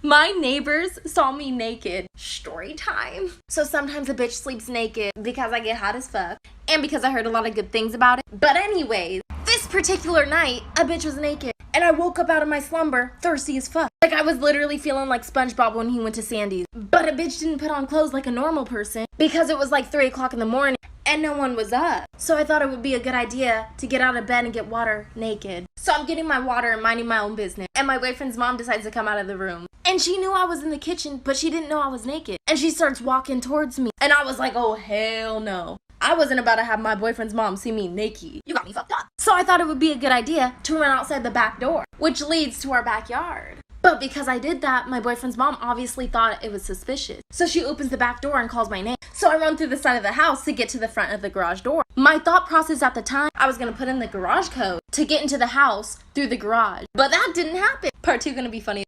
My neighbors saw me naked. Story time. So sometimes a bitch sleeps naked because I get hot as fuck and because I heard a lot of good things about it. But anyways, this particular night, a bitch was naked and I woke up out of my slumber thirsty as fuck. Like I was literally feeling like SpongeBob when he went to Sandy's. But a bitch didn't put on clothes like a normal person because it was like 3 o'clock in the morning and no one was up. So I thought it would be a good idea to get out of bed and get water naked. So I'm getting my water and minding my own business. And my boyfriend's mom decides to come out of the room. And she knew I was in the kitchen, but she didn't know I was naked. And she starts walking towards me. And I was like, oh, hell no. I wasn't about to have my boyfriend's mom see me naked. You got me fucked up. So I thought it would be a good idea to run outside the back door, which leads to our backyard. But because I did that, my boyfriend's mom obviously thought it was suspicious. So she opens the back door and calls my name. So I run through the side of the house to get to the front of the garage door. My thought process at the time, I was going to put in the garage code to get into the house through the garage. But that didn't happen. Part 2 gonna be funny.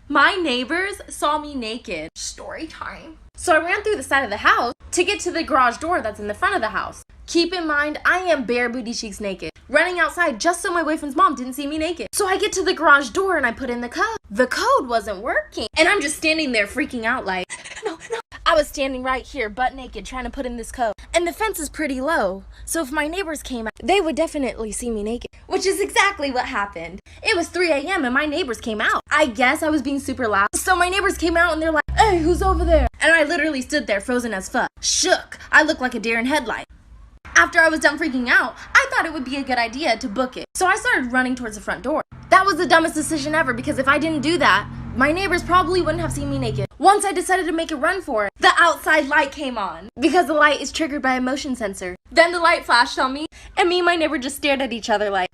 My neighbors saw me naked. Story time. So I ran through the side of the house to get to the garage door that's in the front of the house. Keep in mind, I am bare booty cheeks naked, running outside just so my boyfriend's mom didn't see me naked. So I get to the garage door and I put in the code. The code wasn't working. And I'm just standing there freaking out like, no. I was standing right here, butt naked, trying to put in this code. And the fence is pretty low. So if my neighbors came out, they would definitely see me naked. Which is exactly what happened. It was 3 a.m. and my neighbors came out. I guess I was being super loud. So my neighbors came out and they're like, hey, who's over there? And I literally stood there frozen as fuck. Shook. I looked like a deer in headlight. After I was done freaking out, I thought it would be a good idea to book it. So I started running towards the front door. That was the dumbest decision ever because if I didn't do that, my neighbors probably wouldn't have seen me naked. Once I decided to make a run for it, the outside light came on because the light is triggered by a motion sensor. Then the light flashed on me and me and my neighbor just stared at each other like.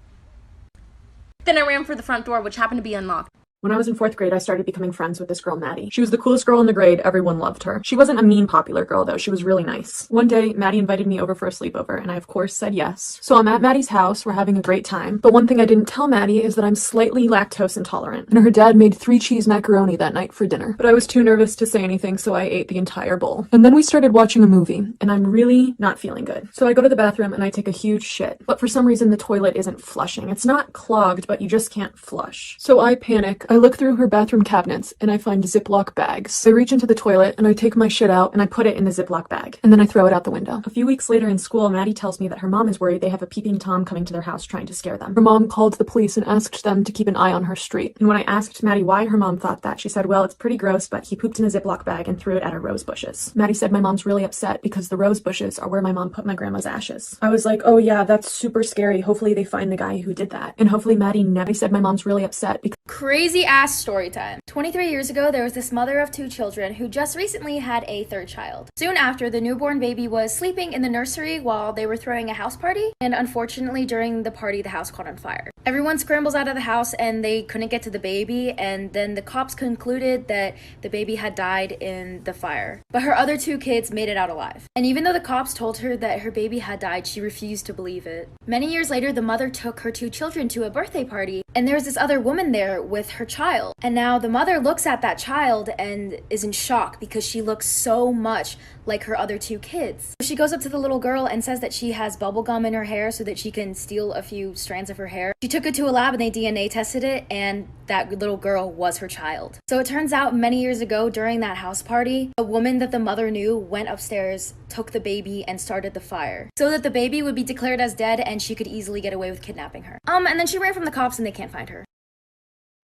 Then I ran for the front door, which happened to be unlocked. When I was in 4th grade, I started becoming friends with this girl, Maddie. She was the coolest girl in the grade. Everyone loved her. She wasn't a mean, popular girl, though. She was really nice. One day, Maddie invited me over for a sleepover, and I, of course, said yes. So I'm at Maddie's house. We're having a great time. But one thing I didn't tell Maddie is that I'm slightly lactose intolerant, and her dad made 3-cheese macaroni that night for dinner. But I was too nervous to say anything, so I ate the entire bowl. And then we started watching a movie, and I'm really not feeling good. So I go to the bathroom, and I take a huge shit. But for some reason, the toilet isn't flushing. It's not clogged, but you just can't flush. So I panic. I look through her bathroom cabinets and I find Ziploc bags. I reach into the toilet and I take my shit out and I put it in the Ziploc bag and then I throw it out the window. A few weeks later in school, Maddie tells me that her mom is worried they have a peeping Tom coming to their house trying to scare them. Her mom called the police and asked them to keep an eye on her street. And when I asked Maddie why her mom thought that, she said, well, it's pretty gross, but he pooped in a Ziploc bag and threw it at our rose bushes. Maddie said my mom's really upset because the rose bushes are where my mom put my grandma's ashes. I was like, oh yeah, that's super scary. Hopefully they find the guy who did that. And hopefully Maddie never said my mom's really upset because crazy ass story time. 23 years ago, there was this mother of 2 children who just recently had a 3rd child. Soon after, the newborn baby was sleeping in the nursery while they were throwing a house party, and unfortunately, during the party, the house caught on fire. Everyone scrambles out of the house and they couldn't get to the baby, and then the cops concluded that the baby had died in the fire. But her other 2 kids made it out alive. And even though the cops told her that her baby had died, she refused to believe it. Many years later, the mother took her 2 children to a birthday party, and there was this other woman there with her child. And now the mother looks at that child and is in shock because she looks so much like her other 2 kids. She goes up to the little girl and says that she has bubble gum in her hair so that she can steal a few strands of her hair. She took it to a lab and they DNA tested it, and that little girl was her child. So it turns out many years ago during that house party, a woman that the mother knew went upstairs, took the baby, and started the fire so that the baby would be declared as dead and she could easily get away with kidnapping her. And then she ran from the cops and they can't find her.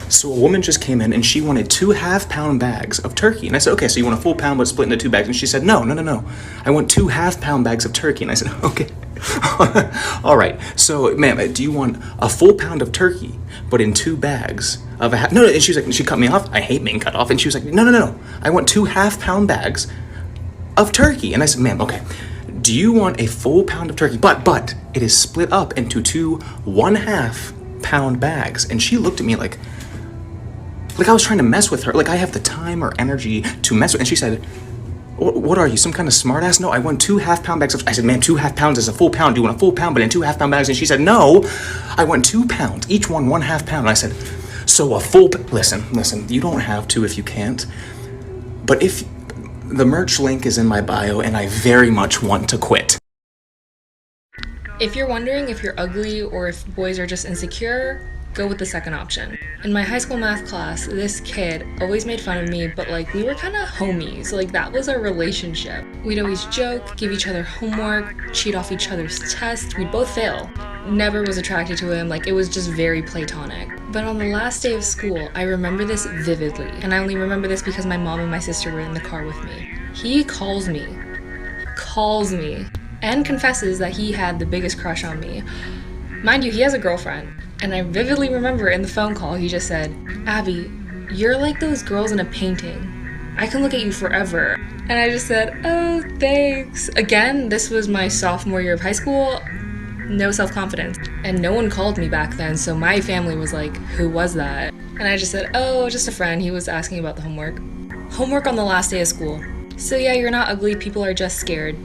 So a woman just came in and she wanted 2 half-pound bags of turkey. And I said, okay, so you want a full pound but split into 2 bags? And she said, no. I want 2 half-pound bags of turkey. And I said, okay. All right. So, ma'am, do you want a full pound of turkey but in 2 bags of a half? No, and she was like, she cut me off. I hate being cut off. And she was like, no. I want 2 half-pound bags of turkey. And I said, ma'am, okay. Do you want a full pound of turkey? But it is split up into 2 1/2-pound bags. And she looked at me like I was trying to mess with her. Like I have the time or energy to mess with. And she said, what are you, some kind of smart ass? No, I want 2 half-pound bags of. I said, ma'am, 2 half pounds is a full pound. Do you want a full pound, but in 2 half-pound bags? And she said, no, I want 2 pounds, each one 1/2 pound. And I said, so a full. Listen. You don't have to if you can't. But if the merch link is in my bio, and I very much want to quit. If you're wondering if you're ugly or if boys are just insecure, go with the second option. In my high school math class, this kid always made fun of me, but like we were kind of homies. Like that was our relationship. We'd always joke, give each other homework, cheat off each other's tests. We'd both fail. Never was attracted to him. Like it was just very platonic. But on the last day of school, I remember this vividly. And I only remember this because my mom and my sister were in the car with me. He calls me, and confesses that he had the biggest crush on me. Mind you, he has a girlfriend. And I vividly remember in the phone call, he just said, "Abby, you're like those girls in a painting. I can look at you forever." And I just said, "Oh, thanks." Again, this was my sophomore year of high school. No self-confidence. And no one called me back then, so my family was like, "Who was that?" And I just said, "Oh, just a friend. He was asking about the homework." Homework on the last day of school. So yeah, you're not ugly, people are just scared.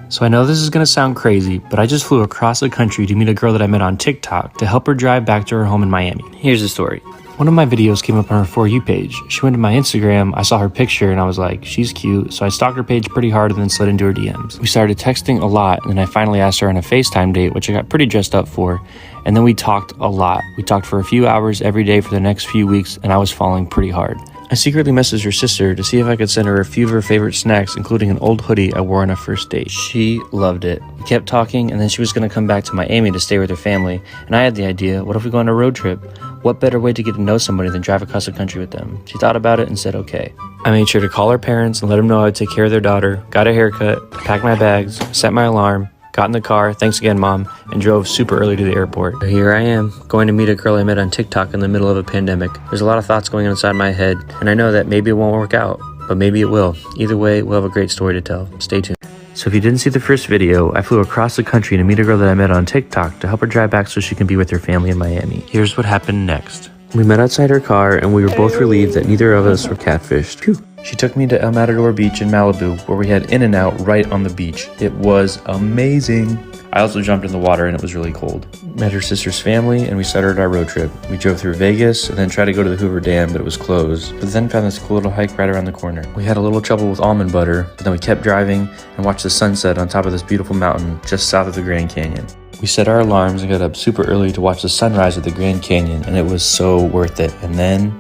So I know this is gonna sound crazy, but I just flew across the country to meet a girl that I met on TikTok to help her drive back to her home in Miami. Here's the story. One of my videos came up on her For You page. She went to my Instagram, I saw her picture, and I was like, she's cute. So I stalked her page pretty hard and then slid into her DMs. We started texting a lot, and then I finally asked her on a FaceTime date, which I got pretty dressed up for. And then we talked a lot. We talked for a few hours every day for the next few weeks, and I was falling pretty hard. I secretly messaged her sister to see if I could send her a few of her favorite snacks, including an old hoodie I wore on a first date. She loved it. We kept talking, and then she was going to come back to Miami to stay with her family, and I had the idea, what if we go on a road trip? What better way to get to know somebody than drive across the country with them? She thought about it and said okay. I made sure to call her parents and let them know I would take care of their daughter, got a haircut, packed my bags, set my alarm, got in the car, thanks again mom, and drove super early to the airport. So here I am, going to meet a girl I met on TikTok in the middle of a pandemic. There's a lot of thoughts going on inside my head, and I know that maybe it won't work out, but maybe it will. Either way, we'll have a great story to tell. Stay tuned. So if you didn't see the first video, I flew across the country to meet a girl that I met on TikTok to help her drive back so she can be with her family in Miami. Here's what happened next. We met outside her car, and we were both relieved that neither of us were catfished. Phew. She took me to El Matador Beach in Malibu, where we had In-N-Out right on the beach. It was amazing. I also jumped in the water and it was really cold. Met her sister's family and we started our road trip. We drove through Vegas and then tried to go to the Hoover Dam, but it was closed. But then found this cool little hike right around the corner. We had a little trouble with almond butter, but then we kept driving and watched the sunset on top of this beautiful mountain just south of the Grand Canyon. We set our alarms and got up super early to watch the sunrise at the Grand Canyon, and it was so worth it. And then...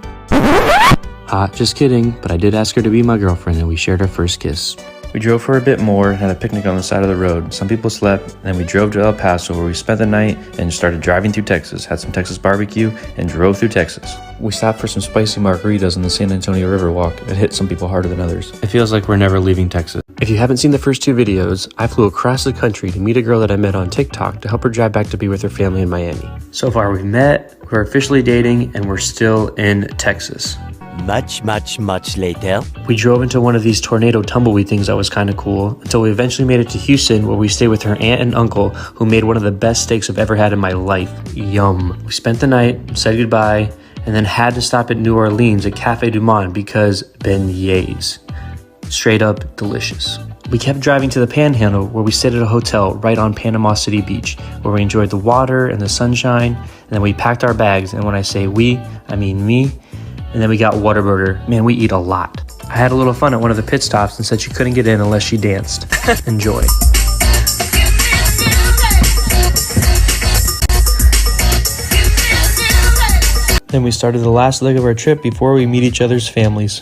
just kidding, but I did ask her to be my girlfriend and we shared our first kiss. We drove for a bit more and had a picnic on the side of the road. Some people slept, and then we drove to El Paso where we spent the night and started driving through Texas, had some Texas barbecue, and drove through Texas. We stopped for some spicy margaritas on the San Antonio Riverwalk. It hit some people harder than others. It feels like we're never leaving Texas. If you haven't seen the first two videos, I flew across the country to meet a girl that I met on TikTok to help her drive back to be with her family in Miami. So far we've met, we're officially dating, and we're still in Texas. Much later. We drove into one of these tornado tumbleweed things that was kind of cool until we eventually made it to Houston, where we stayed with her aunt and uncle who made one of the best steaks I've ever had in my life. Yum. We spent the night, said goodbye, and then had to stop at New Orleans at Cafe Du Monde because beignets. Straight up delicious. We kept driving to the Panhandle, where we stayed at a hotel right on Panama City Beach, where we enjoyed the water and the sunshine, and then we packed our bags, and when I say we, I mean me. And then we got Whataburger. Man, we eat a lot. I had a little fun at one of the pit stops and said she couldn't get in unless she danced. Enjoy. Then we started the last leg of our trip before we meet each other's families.